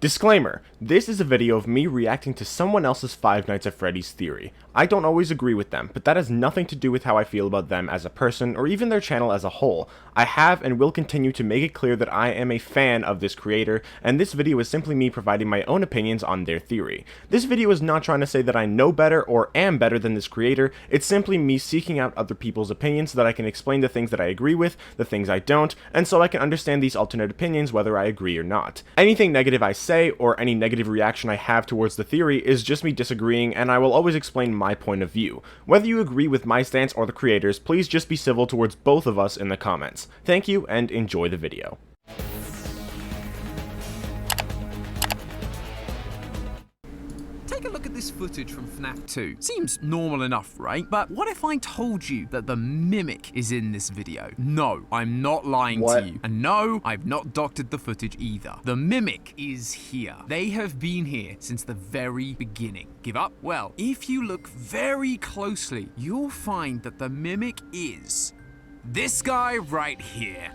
Disclaimer, this is a video of me reacting to someone else's Five Nights at Freddy's theory. I don't always agree with them, but that has nothing to do with how I feel about them as a person or even their channel as a whole. I have and will continue to make it clear that I am a fan of this creator, and this video is simply me providing my own opinions on their theory. This video is not trying to say that I know better or am better than this creator, it's simply me seeking out other people's opinions so that I can explain the things that I agree with, the things I don't, and so I can understand these alternate opinions whether I agree or not. Anything negative I say or any negative reaction I have towards the theory is just me disagreeing, and I will always explain my point of view. Whether you agree with my stance or the creators, please just be civil towards both of us in the comments. Thank you and enjoy the video. Take a look at this footage from FNAF 2. Seems normal enough, right? But what if I told you that the Mimic is in this video? No, I'm not lying to you. And no, I've not doctored the footage either. The Mimic is here. They have been here since the very beginning. Give up? Well, if you look very closely, you'll find that the Mimic is this guy right here.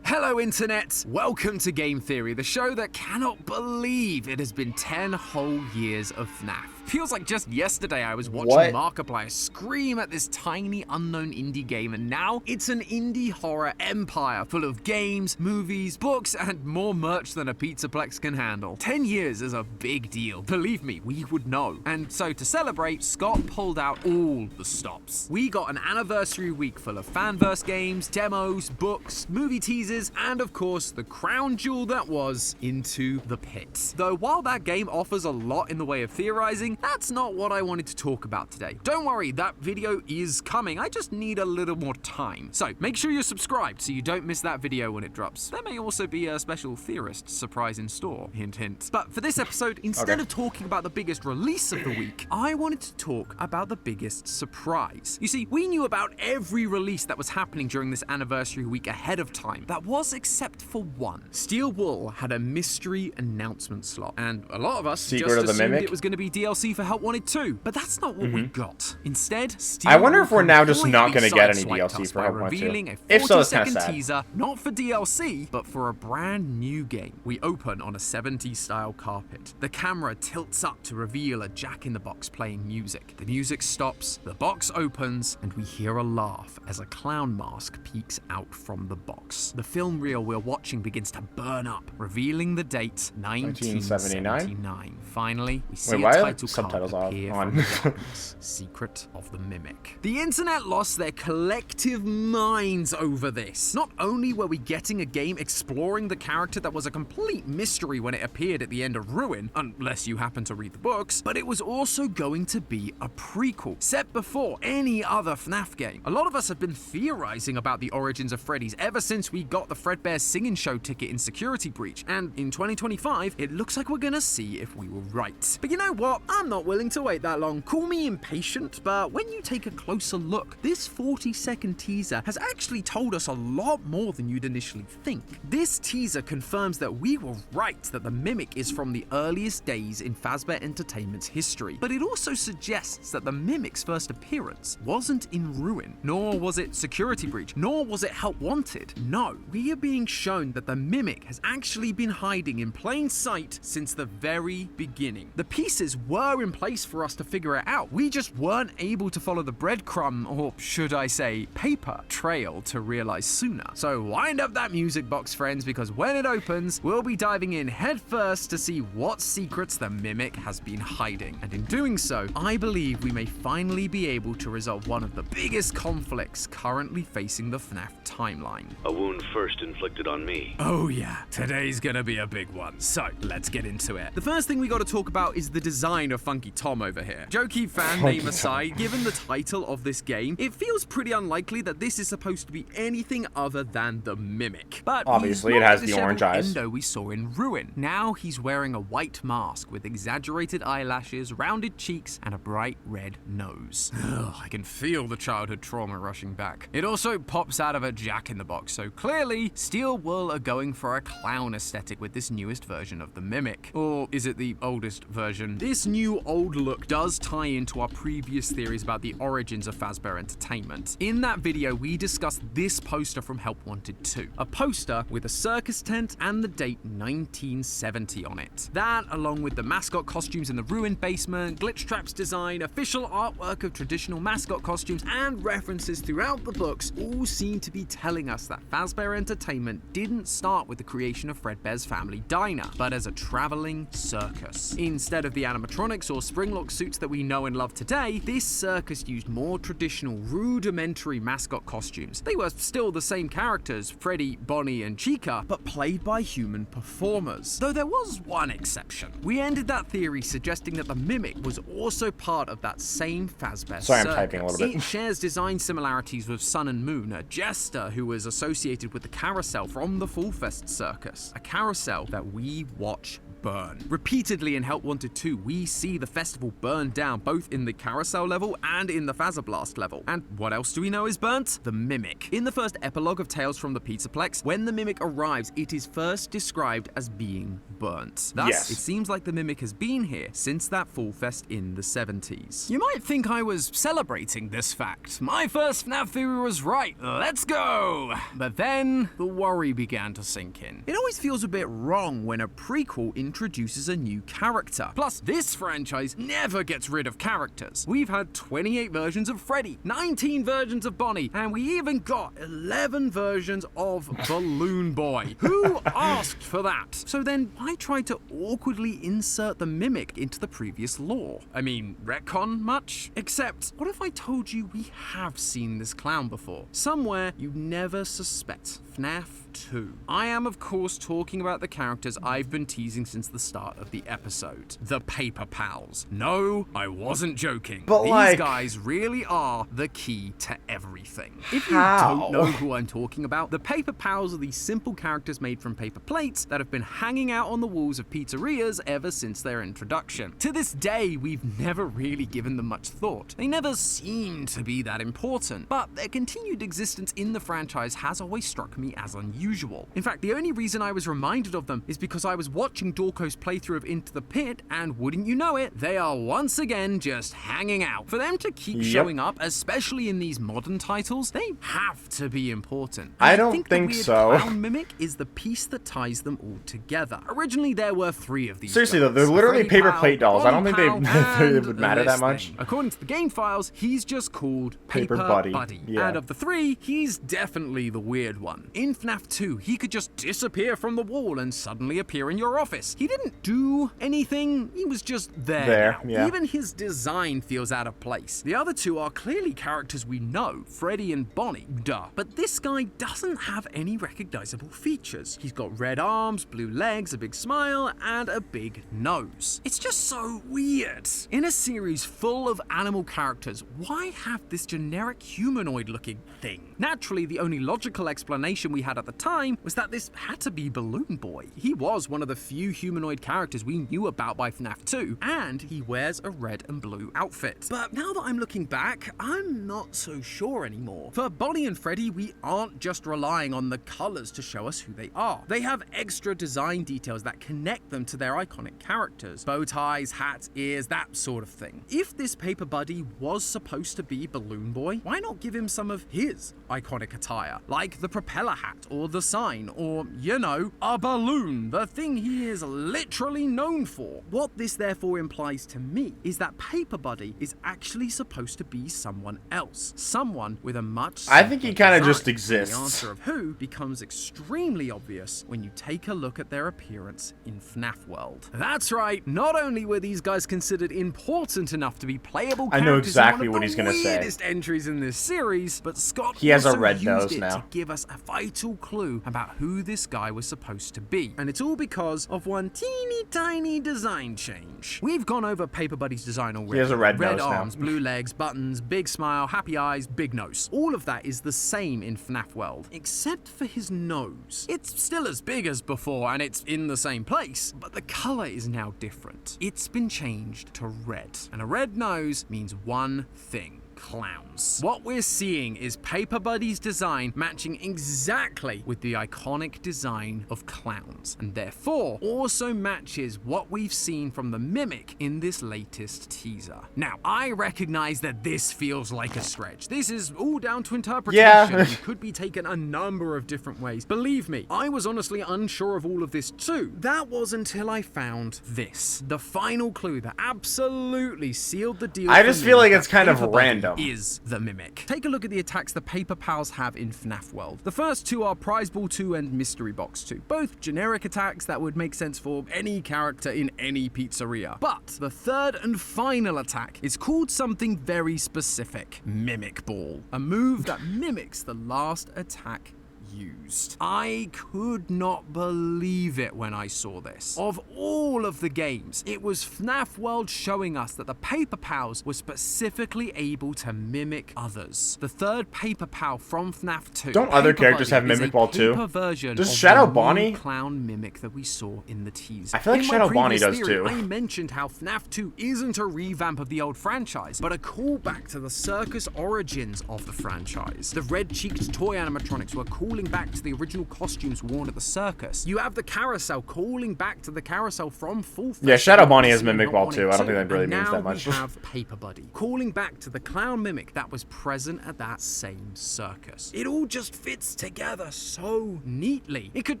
Hello Internet! Welcome to Game Theory, the show that cannot believe it has been 10 whole years of FNAF. Feels like just yesterday I was watching Markiplier scream at this tiny unknown indie game, and now it's an indie horror empire full of games, movies, books, and more merch than a Pizzaplex can handle. 10 years is a big deal. Believe me, we would know. And so to celebrate, Scott pulled out all the stops. We got an anniversary week full of fanverse games, demos, books, movie teasers, and of course the crown jewel that was Into the Pit. Though while that game offers a lot in the way of theorizing, that's not what I wanted to talk about today. Don't worry, that video is coming. I just need a little more time. So make sure you're subscribed so you don't miss that video when it drops. There may also be a special theorist surprise in store. Hint, hint. But for this episode, instead of talking about the biggest release of the week, I wanted to talk about the biggest surprise. You see, we knew about every release that was happening during this anniversary week ahead of time. That was except for one. Steel Wool had a mystery announcement slot, and a lot of us just assumed it was going to be DLC for Help Wanted 2, but that's not what we got. Instead, Steel I wonder if Wool we're now just not going to get any sideswiped DLC us for by Help Wanted 2. revealing a If so, it's kind 40-second of sad. teaser, not for DLC, but for a brand new game. We open on a 70s style carpet. The camera tilts up to reveal a Jack-in-the-Box playing music. The music stops, the box opens, and we hear a laugh as a clown mask peeks out from the box. The film reel we're watching begins to burn up, revealing the date 1979. Finally, we see a title card appear from the darkness. Secret of the Mimic. The internet lost their collective minds over this. Not only were we getting a game exploring the character that was a complete mystery when it appeared at the end of Ruin, unless you happen to read the books, but it was also going to be a prequel, set before any other FNAF game. A lot of us have been theorizing about the origins of Freddy's ever since we got the Fredbear Singing Show ticket in Security Breach, and in 2025, it looks like we're gonna see if we were right. But you know what? I'm not willing to wait that long. Call me impatient, but when you take a closer look, this 40-second teaser has actually told us a lot more than you'd initially think. This teaser confirms that we were right that the Mimic is from the earliest days in Fazbear Entertainment's history, but it also suggests that the Mimic's first appearance wasn't in Ruin, nor was it Security Breach, nor was it Help Wanted. No, we are being shown that the Mimic has actually been hiding in plain sight since the very beginning. The pieces were in place for us to figure it out. We just weren't able to follow the breadcrumb, or should I say, paper trail to realize sooner. So wind up that music box, friends, because when it opens, we'll be diving in head first to see what secrets the Mimic has been hiding. And in doing so, I believe we may finally be able to resolve one of the biggest conflicts currently facing the FNAF timeline. A wound first inflicted on me. Oh yeah, today's gonna be a big one. So let's get into it. The first thing we gotta talk about is the design of Funky Tom over here. Jokey fan name aside, given the title of this game, it feels pretty unlikely that this is supposed to be anything other than the Mimic. But obviously it has the orange eyes. Endo we saw in Ruin. Now he's wearing a white mask with exaggerated eyelashes, rounded cheeks, and a bright red nose. Ugh, I can feel the childhood trauma rushing back. It also pops out of a Jack-in-the-Box, so clearly Steel Wool are going for a clown aesthetic with this newest version of the Mimic. Or is it the oldest version. This new old look does tie into our previous theories about the origins of Fazbear Entertainment. In that video, we discussed this poster from Help Wanted 2, a poster with a circus tent and the date 1970 on it. That, along with the mascot costumes in the ruined basement, Glitch Trap's design, official artwork of traditional mascot costumes, and references throughout the books, all seem to be telling us that Fazbear Entertainment didn't start with the creation of Fredbear's Family Diner, but as a traveling circus. Instead of the animatronics or springlock suits that we know and love today, this circus used more traditional, rudimentary mascot costumes. They were still the same characters, Freddy, Bonnie, and Chica, but played by human performers. Though there was one exception. We ended that theory suggesting that the Mimic was also part of that same Fazbear Sorry, circus. I'm typing a little bit. It shares design similarities with Sun and Moon, a jester who was associated with the carousel from the Fall Fest circus, a carousel that we watch burn. Repeatedly in Help Wanted 2, we see the festival burn down, both in the carousel level and in the Fazablast level. And what else do we know is burnt? The Mimic. In the first epilogue of Tales from the Pizzaplex, when the Mimic arrives, it is first described as being burnt. Thus, Yes. it seems like the Mimic has been here since that Fall Fest in the 70s. You might think I was celebrating this fact. My first FNAF theory was right, let's go! But then, the worry began to sink in. It always feels a bit wrong when a prequel introduces a new character. Plus, this franchise never gets rid of characters. We've had 28 versions of Freddy, 19 versions of Bonnie, and we even got 11 versions of Balloon Boy. Who asked for that? So then, why try to awkwardly insert the Mimic into the previous lore? I mean, retcon much? Except, what if I told you we have seen this clown before? Somewhere you never suspect. FNAF 2. I am, of course, talking about the characters I've been teasing since the start of the episode. The Paper Pals. No, I wasn't joking. But These guys really are the key to everything. If you How? don't know who I'm talking about, the Paper Pals are these simple characters made from paper plates that have been hanging out on the walls of pizzerias ever since their introduction. To this day, we've never really given them much thought. They never seem to be that important, but their continued existence in the franchise has always struck me as unusual. In fact, the only reason I was reminded of them is because I was watching Dorco's playthrough of Into the Pit, and wouldn't you know it, they are once again just hanging out. For them to keep showing up, especially in these modern titles, they have to be important. I don't think think the weird so. Clown Mimic is the piece that ties them all together. Originally, there were 3 of these. Seriously, though, guys. they're literally Freddy paper Pal, plate dolls. I don't Bonnie think Pal, they and would matter this that much. thing. According to the game files, he's just called Paper Paper Buddy. Yeah. And of the 3, he's definitely the weird one. In FNAF 2, he could just disappear from the wall and suddenly appear in your office. He didn't do anything, he was just there. Now. Yeah. Even his design feels out of place. The other 2 are clearly characters we know, Freddy and Bonnie, duh. But this guy doesn't have any recognizable features. He's got red arms, blue legs, a big smile, and a big nose. It's just so weird. In a series full of animal characters, why have this generic humanoid-looking thing? Naturally, the only logical explanation we had at the time was that this had to be Balloon Boy. He was one of the few humanoid characters we knew about by FNAF 2, and he wears a red and blue outfit. But now that I'm looking back, I'm not so sure anymore. For Bonnie and Freddy, we aren't just relying on the colors to show us who they are. They have extra design details that connect them to their iconic characters. Bow ties, hats, ears, that sort of thing. If this paper buddy was supposed to be Balloon Boy, why not give him some of his iconic attire? Like the propeller hat, or the sign, or, you know, a balloon, the thing he is literally known for. What this therefore implies to me is that Paper Buddy is actually supposed to be someone else. Someone with a much I think he kind of just design. exists. The answer of who becomes extremely obvious when you take a look at their appearance in FNAF World. That's right, not only were these guys considered important enough to be playable characters I know exactly in what one he's of the gonna say. weirdest entries in this series, but Scott He has a also red used nose it now. to give us a vital clue about who this guy was supposed to be. And it's all because of one teeny tiny design change. We've gone over Paper Buddy's design already. He has a red nose now. arms, blue legs, buttons, big smile, happy eyes, big nose. All of that is the same in FNAF World, except for his nose. It's still as big as before and it's in the same place, but the color is now different. It's been changed to red. And a red nose means one thing: clowns. What we're seeing is Paper Buddy's design matching exactly with the iconic design of clowns, and therefore also matches what we've seen from the Mimic in this latest teaser. Now, I recognize that this feels like a stretch. This is all down to interpretation. Yeah. It could be taken a number of different ways. Believe me, I was honestly unsure of all of this too. That was until I found this. The final clue that absolutely sealed the deal. I just feel like it's kind of Paper Buddy random. Is the Mimic. Take a look at the attacks the Paper Pals have in FNAF World. The first two are Prize Ball 2 and Mystery Box 2. Both generic attacks that would make sense for any character in any pizzeria. But the third and final attack is called something very specific. Mimic Ball. A move that mimics the last attack used. I could not believe it when I saw this. Of all of the games, it was FNAF World showing us that the Paper Pals were specifically able to mimic others. The third Paper Pal from FNAF 2. Don't other Paper characters Buddy have Mimic Ball too? version Does of Shadow the Bonnie? new clown mimic that we saw in the teaser. I feel like In my Shadow Bonnie previous does theory, too. I mentioned how FNAF 2 isn't a revamp of the old franchise, but a callback to the circus origins of the franchise. The red-cheeked toy animatronics were calling back to the original costumes worn at the circus. You have the carousel calling back to the carousel from Full Festival. Yeah, Shadow Bonnie has Not Mimic Ball on too. it I don't think that really and means now that much. We have Paper Buddy calling back to the clown mimic that was present at that same circus. It all just fits together so neatly. It could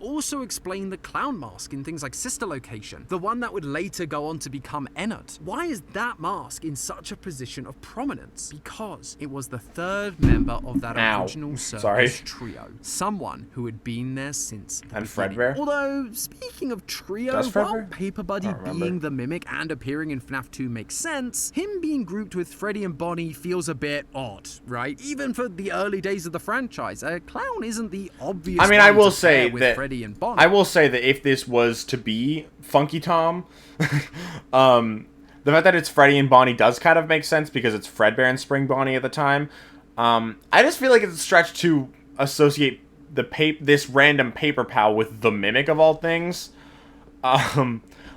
also explain the clown mask in things like Sister Location, the one that would later go on to become Ennard. Why is that mask in such a position of prominence? Because it was the third member of that original circus trio. Someone who had been there since the And beginning. Fredbear? Although, speaking of trio, Does while Fredbear? Paper Buddy being the mimic and appearing in FNAF 2 makes sense, him being grouped with Freddy and Bonnie feels a bit odd, right? Even for the early days of the franchise, a clown isn't the obvious I mean, I one will to say pair with that Freddy and Bonnie. I will say that if this was to be Funky Tom, the fact that it's Freddy and Bonnie does kind of make sense because it's Fredbear and Spring Bonnie at the time. I just feel like it's a stretch to associate this random Paper Pal with the Mimic of all things.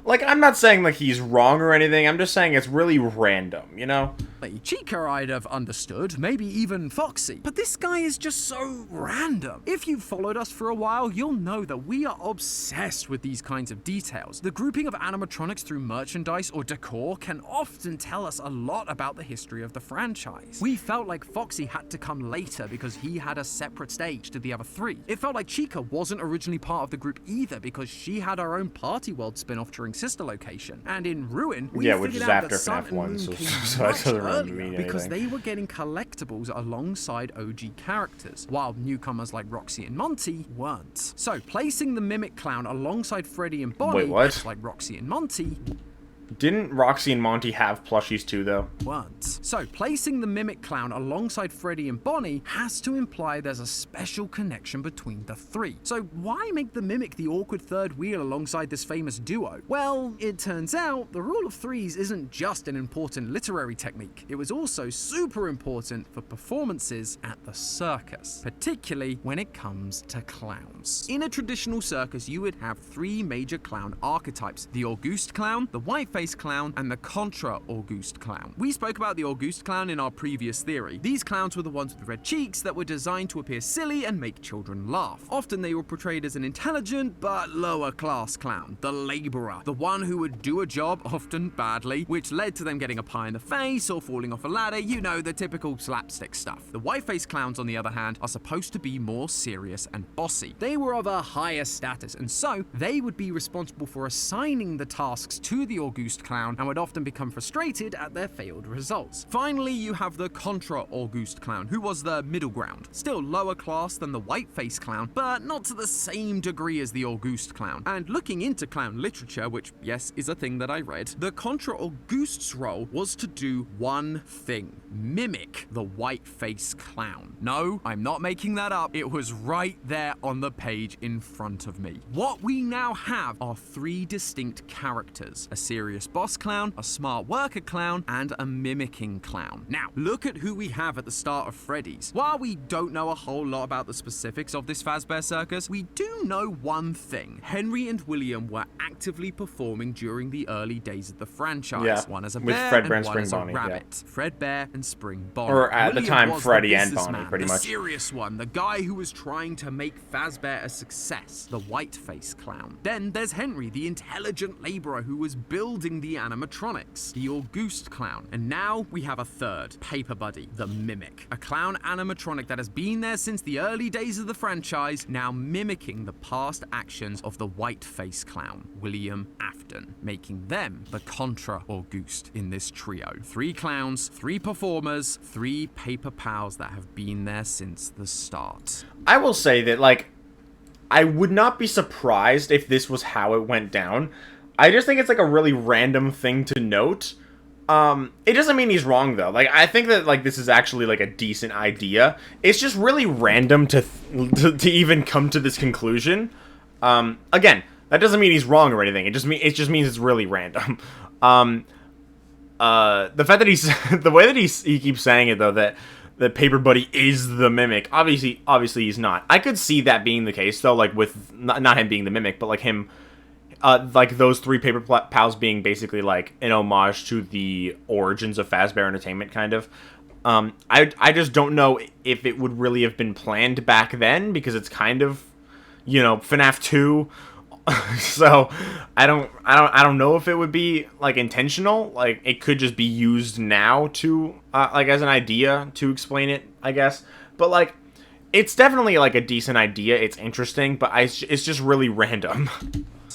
Like, I'm not saying like he's wrong or anything. I'm just saying it's really random, you know? Chica I'd have understood, maybe even Foxy, but this guy is just so random. If you've followed us for a while, you'll know that we are obsessed with these kinds of details. The grouping of animatronics through merchandise or decor can often tell us a lot about the history of the franchise. We felt like Foxy had to come later because he had a separate stage to the other three. It felt like Chica wasn't originally part of the group either because she had her own Party World spin-off during Sister Location. And in Ruin, we Yeah, which figured is out after that Sun FNAF and 1, Moon so came it much doesn't really earlier mean because anything. they were getting collectibles alongside OG characters, while newcomers like Roxy and Monty weren't. So placing the Mimic Clown alongside Freddy and Bonnie, Wait, what? like Roxy and Monty, Didn't Roxy and Monty have plushies too, though? weren't. So placing the Mimic Clown alongside Freddy and Bonnie has to imply there's a special connection between the three. So why make the Mimic the awkward third wheel alongside this famous duo? Well, it turns out the rule of threes isn't just an important literary technique. It was also super important for performances at the circus, particularly when it comes to clowns. In a traditional circus, you would have three major clown archetypes: the Auguste Clown, the White-Faced Clown, and the Contra Auguste Clown. We spoke about the Auguste Clown in our previous theory. These clowns were the ones with red cheeks that were designed to appear silly and make children laugh. Often they were portrayed as an intelligent but lower class clown, the laborer, the one who would do a job, often badly, which led to them getting a pie in the face or falling off a ladder, you know, the typical slapstick stuff. The white-faced clowns, on the other hand, are supposed to be more serious and bossy. They were of a higher status, and so they would be responsible for assigning the tasks to the Auguste Clown and would often become frustrated at their failed results. Finally, you have the Contra Auguste Clown, who was the middle ground. Still lower class than the white-faced clown, but not to the same degree as the Auguste Clown. And looking into clown literature, which, yes, is a thing that I read, the Contra Auguste's role was to do one thing: mimic the white-faced clown. No, I'm not making that up. It was right there on the page in front of me. What we now have are three distinct characters: a serious mysterious boss clown, a smart worker clown, and a mimicking clown. Now, look at who we have at the start of Freddy's. While we don't know a whole lot about the specifics of this Fazbear Circus, we do know one thing. Henry and William were actively performing during the early days of the franchise. One as a with bear Fred and one Spring as a Bonnie, rabbit. Fred Bear and Spring Bonnie. Or at the William time, was Freddy the and Bonnie, businessman, pretty the much. serious one, the guy who was trying to make Fazbear a success, the white-faced clown. Then there's Henry, the intelligent laborer who was building the animatronics, the August clown. And now we have a third, Paper Buddy, the Mimic, a clown animatronic that has been there since the early days of the franchise, now mimicking the past actions of the white-faced clown, William Afton, making them the Contra August in this trio. 3 clowns, 3 performers, 3 paper pals that have been there since the start. I will say that, like, I would not be surprised if this was how it went down. I just think it's, like, a really random thing to note. It doesn't mean he's wrong, though. Like, I think that, like, this is actually, like, a decent idea. It's just really random to even come to this conclusion. Again, that doesn't mean he's wrong or anything. It just means it's really random. The fact that the way that he keeps saying it, though, that Paper Buddy is the Mimic. Obviously he's not. I could see that being the case, though, like, with not him being the Mimic, but, like, him, like, those 3 paper pals being basically, like, an homage to the origins of Fazbear Entertainment, kind of. I just don't know if it would really have been planned back then, because it's kind of, you know, FNAF 2. So I don't know if it would be, like, intentional. Like, it could just be used now to like, as an idea to explain it, I guess. But, like, it's definitely, like, a decent idea. It's interesting, but it's just really random.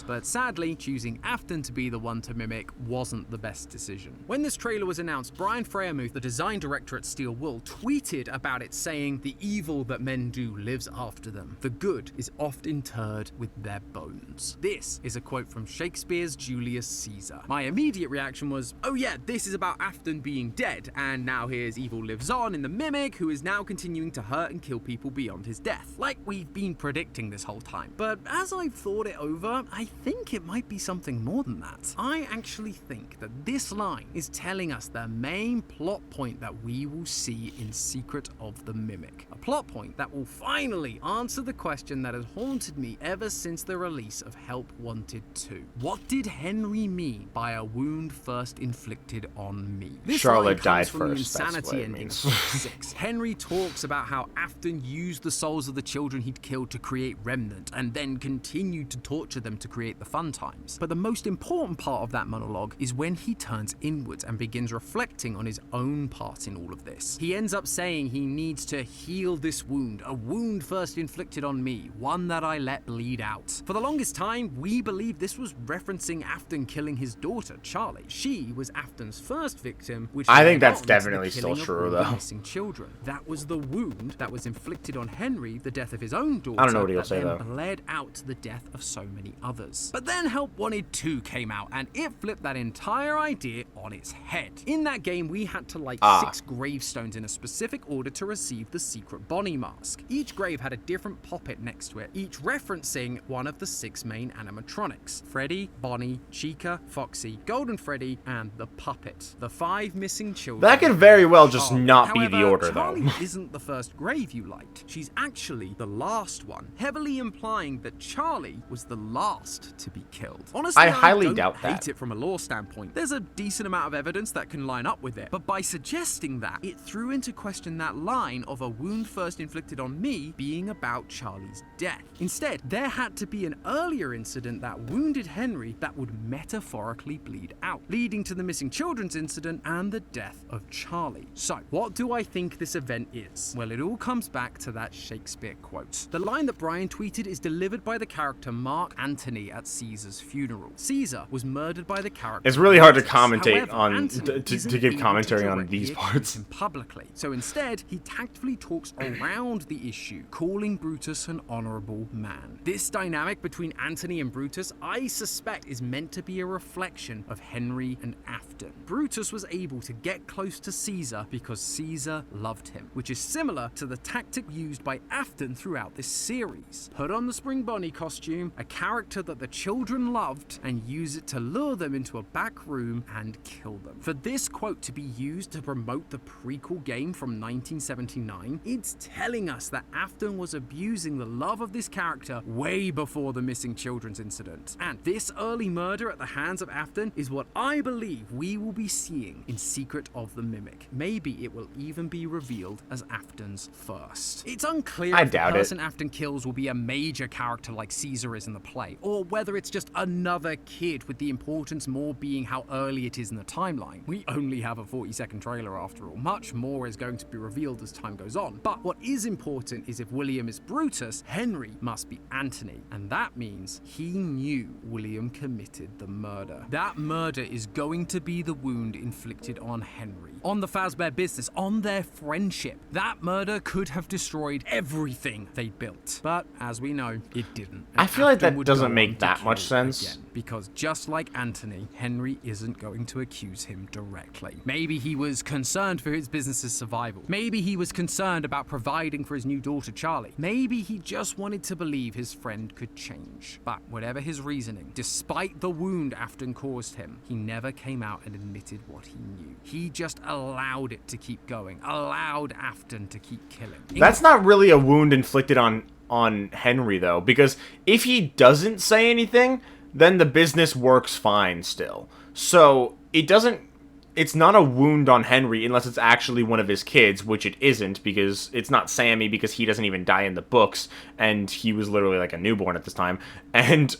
But sadly, choosing Afton to be the one to mimic wasn't the best decision. When this trailer was announced, Brian Freyamuth, the design director at Steel Wool, tweeted about it saying, "The evil that men do lives after them. The good is oft interred with their bones." This is a quote from Shakespeare's Julius Caesar. My immediate reaction was, oh yeah, this is about Afton being dead, and now here's evil lives on in the mimic, who is now continuing to hurt and kill people beyond his death. Like we've been predicting this whole time. But as I've thought it over, I think it might be something more than that. I actually think that this line is telling us the main plot point that we will see in Secret of the Mimic. A plot point that will finally answer the question that has haunted me ever since the release of Help Wanted 2. What did Henry mean by a wound first inflicted on me? This Charlotte line comes died from first, the that's Insanity what it ending means. of 6. Henry talks about how Afton used the souls of the children he'd killed to create Remnant, and then continued to torture them to create the fun times. But the most important part of that monologue is when he turns inwards and begins reflecting on his own part in all of this. He ends up saying he needs to heal this wound, a wound first inflicted on me, one that I let bleed out. For the longest time, we believed this was referencing Afton killing his daughter, Charlie. She was Afton's first victim, which I think led that's on to the definitely still killing of true, all the though. missing children. That was the wound that was inflicted on Henry, the death of his own daughter. I don't know what he'll that say, then though. bled out to the death of so many others. But then Help Wanted 2 came out, and it flipped that entire idea on its head. In that game, we had to light 6 gravestones in a specific order to receive the secret Bonnie mask. Each grave had a different puppet next to it, each referencing one of the 6 main animatronics: Freddy, Bonnie, Chica, Foxy, Golden Freddy, and the puppet. The 5 missing children. That could very well just Charlie. not be the However, order, Charlie though. isn't the first grave you light. She's actually the last one, heavily implying that Charlie was the last to be killed. Honestly, I highly don't doubt hate that. it from a lore standpoint. There's a decent amount of evidence that can line up with it, but by suggesting that, it threw into question that line of a wound first inflicted on me being about Charlie's death. Instead, there had to be an earlier incident that wounded Henry that would metaphorically bleed out, leading to the missing children's incident and the death of Charlie. So, what do I think this event is? Well, it all comes back to that Shakespeare quote. The line that Brian tweeted is delivered by the character Mark Antony at Caesar's funeral. Caesar was murdered by the character. It's really hard to Brutus. commentate However, on Antony to isn't give able commentary to on directly these accuse parts. him publicly. So instead, he tactfully talks around the issue, calling Brutus an honorable man. This dynamic between Antony and Brutus, I suspect, is meant to be a reflection of Henry and Afton. Brutus was able to get close to Caesar because Caesar loved him, which is similar to the tactic used by Afton throughout this series. Put on the Spring Bonnie costume, a character that the children loved and use it to lure them into a back room and kill them. For this quote to be used to promote the prequel game from 1979, it's telling us that Afton was abusing the love of this character way before the missing children's incident. And this early murder at the hands of Afton is what I believe we will be seeing in Secret of the Mimic. Maybe it will even be revealed as Afton's first. It's unclear if the person Afton kills will be a major character like Caesar is in the play, or whether it's just another kid, with the importance more being how early it is in the timeline. We only have a 40-second trailer after all. Much more is going to be revealed as time goes on. But what is important is if William is Brutus, Henry must be Antony, and that means he knew William committed the murder. That murder is going to be the wound inflicted on Henry, on the Fazbear business, on their friendship. That murder could have destroyed everything they built. But as we know, it didn't. I feel like that doesn't make that much sense. Again, because just like Antony, Henry isn't going to accuse him directly. Maybe he was concerned for his business's survival. Maybe he was concerned about providing for his new daughter, Charlie. Maybe he just wanted to believe his friend could change. But whatever his reasoning, despite the wound Afton caused him, he never came out and admitted what he knew. He just allowed it to keep going, allowed Afton to keep killing. That's not really a wound inflicted on Henry, though, because if he doesn't say anything, then the business works fine still. So it's not a wound on Henry unless it's actually one of his kids, which it isn't, because it's not Sammy, because he doesn't even die in the books, and he was literally like a newborn at this time. And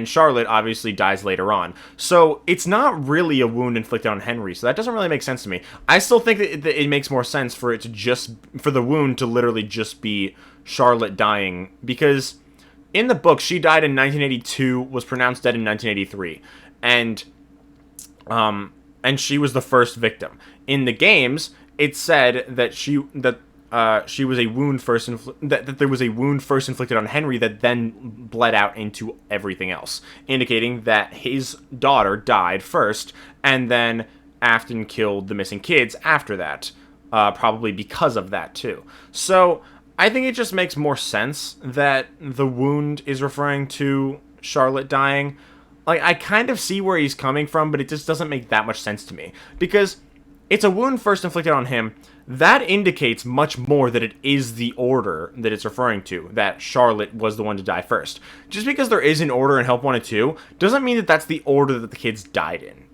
Charlotte obviously dies later on. So it's not really a wound inflicted on Henry, so that doesn't really make sense to me. I still think that it makes more sense for the wound to literally just be Charlotte dying, because in the book she died in 1982, was pronounced dead in 1983, and she was the first victim. In the games, it said that she was a wound that there was a wound first inflicted on Henry that then bled out into everything else, indicating that his daughter died first, and then Afton killed the missing kids after that, probably because of that too. So I think it just makes more sense that the wound is referring to Charlotte dying. Like, I kind of see where he's coming from, but it just doesn't make that much sense to me, because it's a wound first inflicted on him. That indicates much more that it is the order that it's referring to, that Charlotte was the one to die first. Just because there is an order in Help 1 and 2 doesn't mean that that's the order that the kids died in.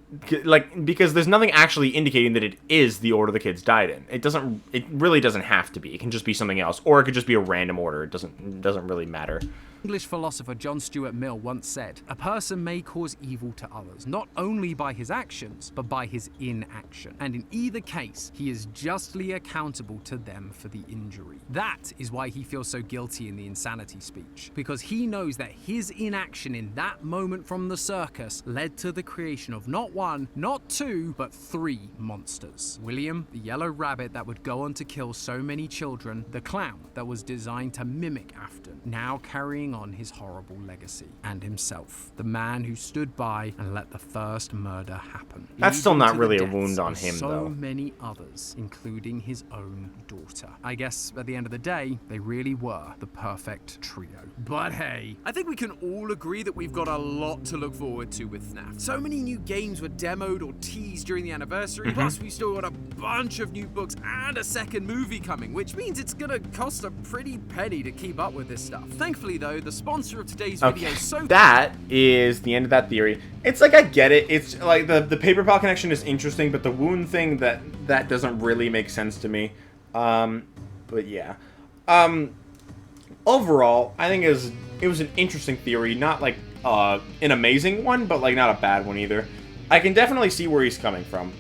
Like, because there's nothing actually indicating that it is the order the kids died in. It really doesn't have to be. It can just be something else, or it could just be a random order. It doesn't really matter. English philosopher John Stuart Mill once said, "A person may cause evil to others, not only by his actions, but by his inaction. And in either case, he is justly accountable to them for the injury." That is why he feels so guilty in the insanity speech, because he knows that his inaction in that moment from the circus led to the creation of not one, not two, but three monsters. William, the yellow rabbit that would go on to kill so many children, the clown that was designed to mimic Afton, now carrying on his horrible legacy, and himself, the man who stood by and let the first murder happen. That's still not really a wound on him, though. So many others, including his own daughter. I guess at the end of the day, they really were the perfect trio. But hey, I think we can all agree that we've got a lot to look forward to with FNAF. So many new games were demoed or teased during the anniversary, plus we've still got a bunch of new books and a second movie coming, which means it's gonna cost a pretty penny to keep up with this stuff. Thankfully though, the sponsor of today's video that is the end of that theory. It's like, I get it. It's like the paper pal connection is interesting, but the wound thing, that doesn't really make sense to me. But yeah. Overall, I think it was an interesting theory, not like an amazing one, but like not a bad one either. I can definitely see where he's coming from.